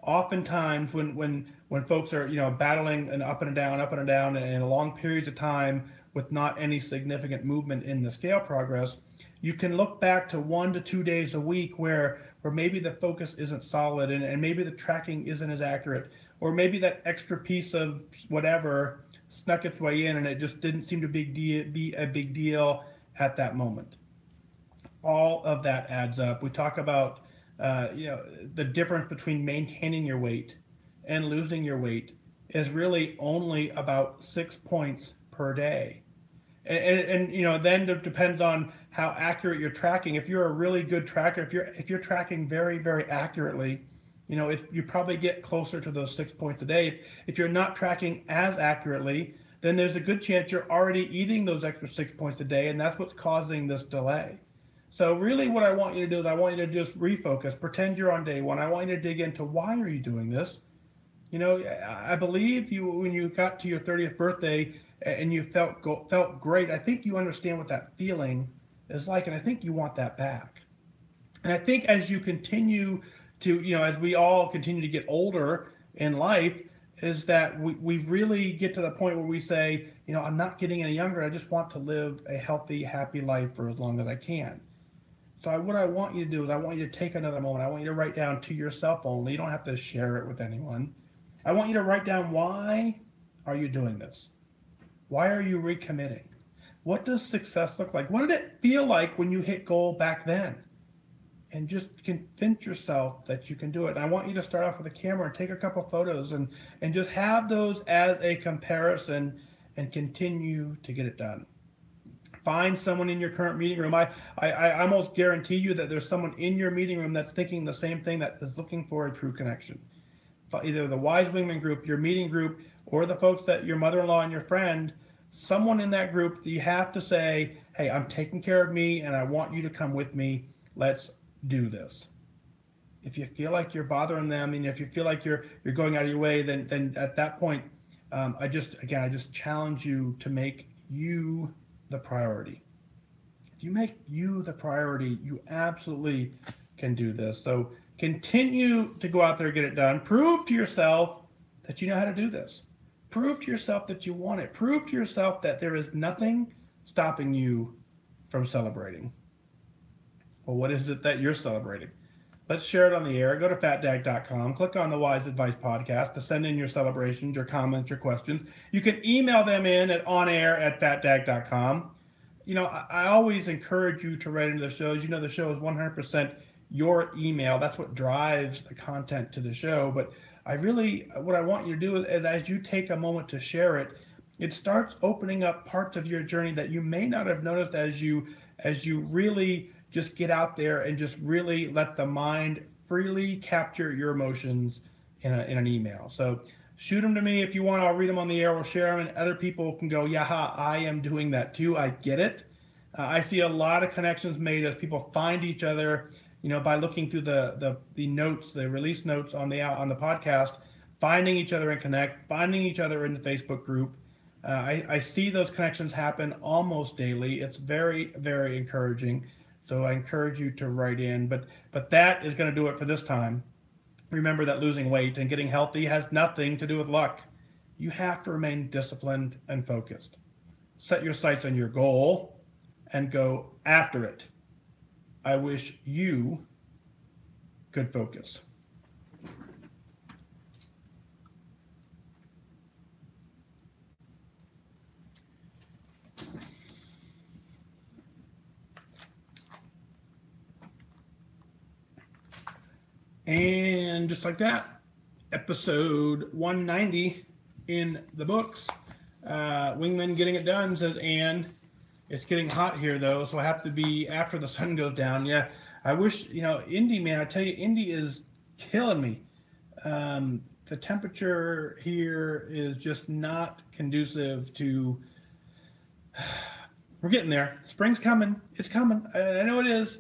Speaker 1: Oftentimes when folks are battling an up and down and long periods of time with not any significant movement in the scale progress, you can look back to 1 to 2 days a week where maybe the focus isn't solid and maybe the tracking isn't as accurate, or maybe that extra piece of whatever snuck its way in and it just didn't seem to be a big deal at that moment. All of that adds up. We talk about the difference between maintaining your weight and losing your weight is really only about 6 points per day. And then it depends on how accurate you're tracking. If you're a really good tracker, if you're tracking very, very accurately, you probably get closer to those 6 points a day. If you're not tracking as accurately, then there's a good chance you're already eating those extra 6 points a day, and that's what's causing this delay. So really what I want you to do is I want you to just refocus, pretend you're on day one. I want you to dig into why are you doing this? I believe when you got to your 30th birthday and you felt great, I think you understand what that feeling is like, and I think you want that back. And I think as you continue to, as we all continue to get older in life, is that we really get to the point where we say, I'm not getting any younger. I just want to live a healthy, happy life for as long as I can. So what I want you to do is I want you to take another moment. I want you to write down to yourself only. You don't have to share it with anyone. I want you to write down, why are you doing this? Why are you recommitting? What does success look like? What did it feel like when you hit goal back then? And just convince yourself that you can do it. And I want you to start off with a camera and take a couple photos and just have those as a comparison and continue to get it done. Find someone in your current meeting room. I almost guarantee you that there's someone in your meeting room that's thinking the same thing, that is looking for a true connection. Either the Wise Wingman group, your meeting group, or the folks that your mother-in-law and your friend, someone in that group that you have to say, hey, I'm taking care of me and I want you to come with me. Let's do this. If you feel like you're bothering them, and if you feel like you're going out of your way, then at that point, I just challenge you to make you the priority. If you make you the priority, you absolutely can do this. So continue to go out there and get it done. Prove to yourself that you know how to do this. Prove to yourself that you want it. Prove to yourself that there is nothing stopping you from celebrating. Well, what is it that you're celebrating? Let's share it on the air. Go to fatdag.com, click on the Wise Advice podcast to send in your celebrations, your comments, your questions. You can email them in at onair@fatdag.com. I always encourage you to write into the shows. The show is 100% your email. That's what drives the content to the show. But what I want you to do is as you take a moment to share it, it starts opening up parts of your journey that you may not have noticed as you really just get out there and just really let the mind freely capture your emotions in an email. So shoot them to me if you want. I'll read them on the air. We'll share them, and other people can go, yeah, I am doing that too. I get it. I see a lot of connections made as people find each other, by looking through the notes, the release notes on the podcast, finding each other and connect, finding each other in the Facebook group. I see those connections happen almost daily. It's very, very encouraging. So I encourage you to write in, but that is going to do it for this time. Remember that losing weight and getting healthy has nothing to do with luck. You have to remain disciplined and focused. Set your sights on your goal and go after it. I wish you could focus. And just like that, episode 190 in the books. Wingman getting it done, says Ann. It's getting hot here though, so I have to be after the sun goes down. Yeah, I wish, Indy, man, I tell you, Indy is killing me. The temperature here is just not conducive to. We're getting there. Spring's coming. It's coming. I know it is.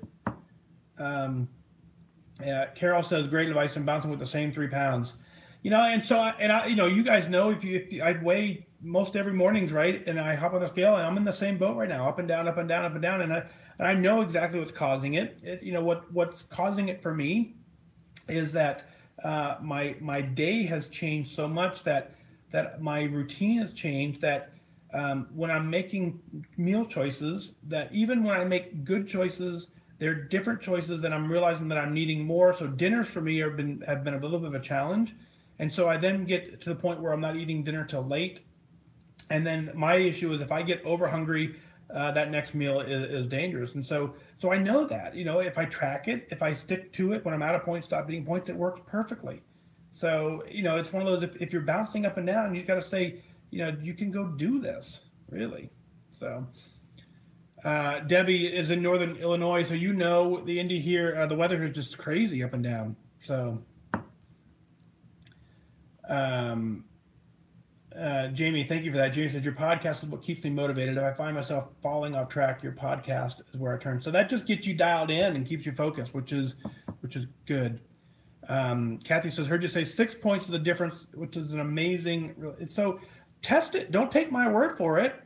Speaker 1: Carol says, great advice. I'm bouncing with the same 3 pounds. And so you guys know if I weigh most every mornings, right? And I hop on the scale, and I'm in the same boat right now, up and down, up and down, up and down. And I know exactly what's causing it. What's causing it for me is that my day has changed so much that my routine has changed, that when I'm making meal choices, that even when I make good choices, they're different choices, that I'm realizing that I'm needing more. So dinners for me have been a little bit of a challenge. And so I then get to the point where I'm not eating dinner till late. And then my issue is if I get over hungry, that next meal is dangerous. And so I know that, if I track it, if I stick to it, when I'm out of points, stop eating points, it works perfectly. So, it's one of those, if you're bouncing up and down, you got to say, you can go do this, really. So Debbie is in Northern Illinois, so the Indy here, the weather is just crazy up and down. So Jamie, thank you for that. Jamie says, your podcast is what keeps me motivated. If I find myself falling off track, your podcast is where I turn. So that just gets you dialed in and keeps you focused, which is good. Kathy says, heard you say 6 points of the difference, which is an amazing. So test it. Don't take my word for it.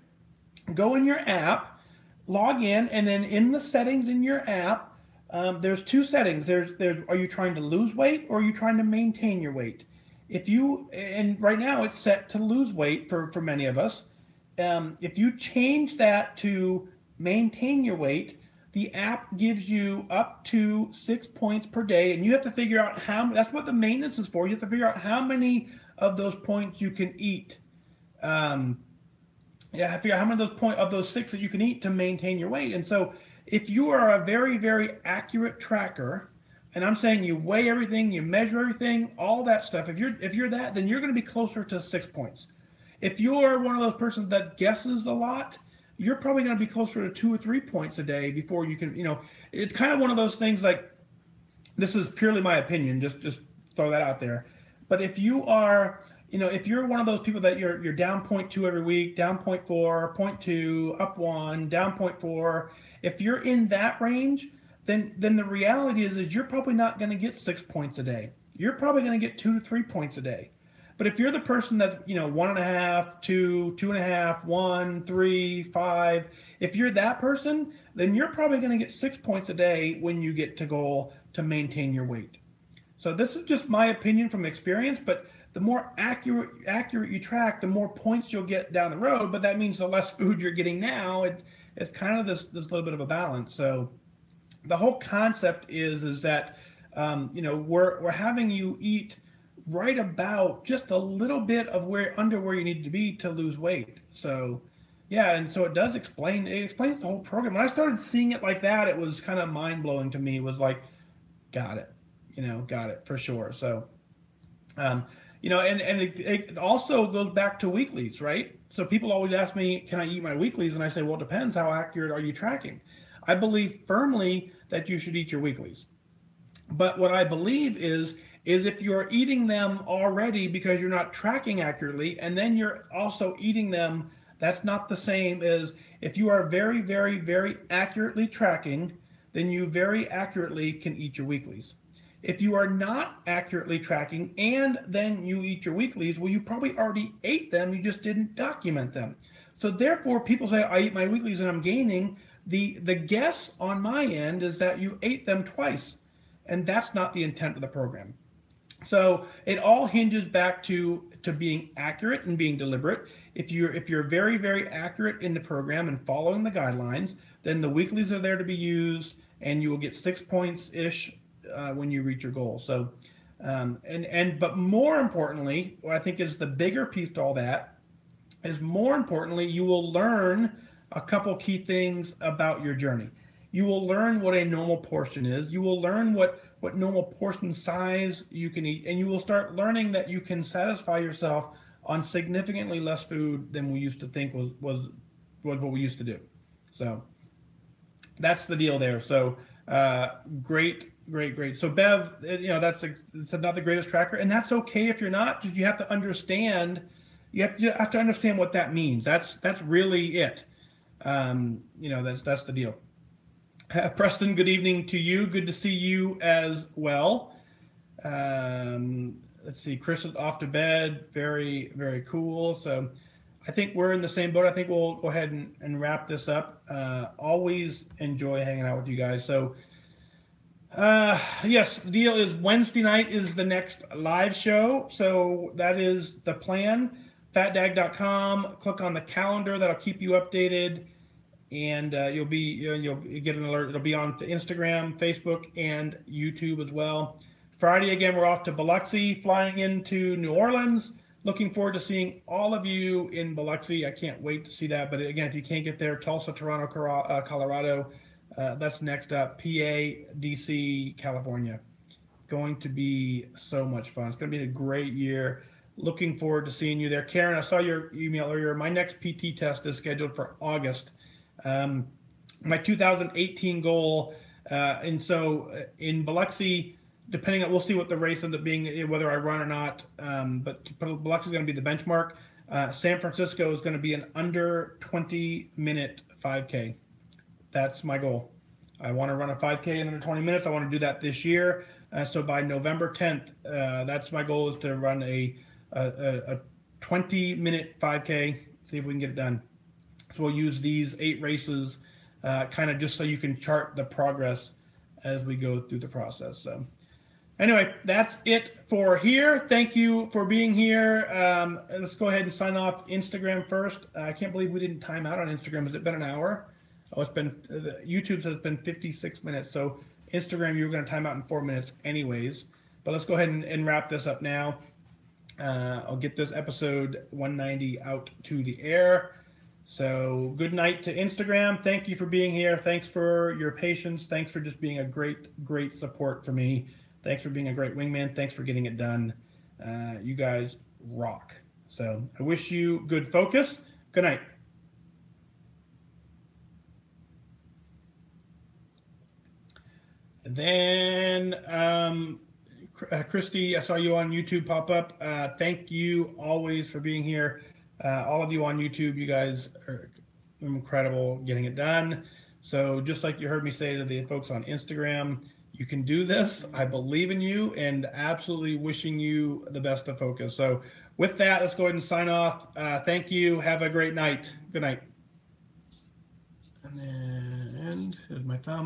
Speaker 1: Go in your app, log in, and then in the settings in your app, There's two settings. There's are you trying to lose weight or are you trying to maintain your weight? If you and right now it's set to lose weight for many of us. If you change that to maintain your weight, the app gives you up to 6 points per day, and you have to figure out how. That's what the maintenance is for. You have to figure out how many of those points you can eat. Um, yeah, figure out how many of those six that you can eat to maintain your weight. And so, if you are a very, very accurate tracker, and I'm saying you weigh everything, you measure everything, all that stuff. If you're that, then you're going to be closer to 6 points. If you're one of those persons that guesses a lot, you're probably going to be closer to 2 or 3 points a day before you can. It's kind of one of those things like this is purely my opinion. Just throw that out there. But if you are, if you're one of those people that you're down 0.2 every week, down 0.4, 0.2, up 1, down 0.4, if you're in that range, then the reality is you're probably not going to get 6 points a day. You're probably going to get 2 to 3 points a day. But if you're the person that's 1.5, 2, 2.5, 1, 3, 5, if you're that person, then you're probably going to get 6 points a day when you get to goal to maintain your weight. So this is just my opinion from experience, but the more accurate you track, the more points you'll get down the road. But that means the less food you're getting now. It's kind of this little bit of a balance. So the whole concept is that we're having you eat right about just a little bit of under where you need to be to lose weight. So yeah, and so it explains the whole program. When I started seeing it like that, it was kind of mind-blowing to me. It was like, got it, got it for sure. So and it also goes back to weeklies, right? So people always ask me, can I eat my weeklies? And I say, well, it depends. How accurate are you tracking? I believe firmly that you should eat your weeklies. But what I believe is if you're eating them already because you're not tracking accurately, and then you're also eating them, that's not the same as if you are very, very, very accurately tracking, then you very accurately can eat your weeklies. If you are not accurately tracking and then you eat your weeklies, well, you probably already ate them, you just didn't document them. So therefore, people say, I eat my weeklies and I'm gaining. The guess on my end is that you ate them twice, and that's not the intent of the program. So it all hinges back to being accurate and being deliberate. If you're very, very accurate in the program and following the guidelines, then the weeklies are there to be used, and you will get 6 points ish when you reach your goal. So but more importantly, what I think is the bigger piece to all that is more importantly, you will learn a couple key things about your journey. You will learn what a normal portion is. You will learn what normal portion size you can eat, and you will start learning that you can satisfy yourself on significantly less food than we used to think was what we used to do. So that's the deal there. So great. So Bev, it's not the greatest tracker, and that's okay if you're not. You have to understand. You have to understand what that means. That's really it. That's the deal. Preston, good evening to you. Good to see you as well. Let's see. Chris is off to bed. Very, very cool. So I think we're in the same boat. I think we'll go ahead and wrap this up. Always enjoy hanging out with you guys. So yes, the deal is Wednesday night is the next live show. So that is the plan. Fatdag.com. Click on the calendar. That'll keep you updated. And you'll get an alert. It'll be on Instagram, Facebook, and YouTube as well. Friday, again, we're off to Biloxi, flying into New Orleans. Looking forward to seeing all of you in Biloxi. I can't wait to see that. But again, if you can't get there, Tulsa, Toronto, Colorado, that's next up. PA, DC, California. Going to be so much fun. It's going to be a great year. Looking forward to seeing you there. Karen, I saw your email earlier. My next PT test is scheduled for August. My 2018 goal, and so in Biloxi, depending on, we'll see what the race ends up being, whether I run or not, but Biloxi is going to be the benchmark. San Francisco is going to be an under 20-minute 5K. That's my goal. I want to run a 5K in under 20 minutes. I want to do that this year. So by November 10th, that's my goal, is to run a 20-minute 5K, see if we can get it done. So we'll use these 8 races kind of just so you can chart the progress as we go through the process. So anyway, that's it for here. Thank you for being here. Let's go ahead and sign off Instagram first. I can't believe we didn't time out on Instagram. Has it been an hour? Oh, it's been, YouTube says it's been 56 minutes. So Instagram, you were going to time out in 4 minutes anyways. But let's go ahead and wrap this up now. I'll get this episode 190 out to the air. So good night to Instagram. Thank you for being here. Thanks for your patience. Thanks for just being a great support for me. Thanks for being a great wingman. Thanks for getting it done. You guys rock. So I wish you good focus. Good night. And then Christy, I saw you on YouTube pop up. Thank you always for being here. All of you on YouTube, you guys are incredible getting it done. So just like you heard me say to the folks on Instagram, you can do this. I believe in you and absolutely wishing you the best of focus. So with that, let's go ahead and sign off. Thank you. Have a great night. Good night. And then here's my thumb.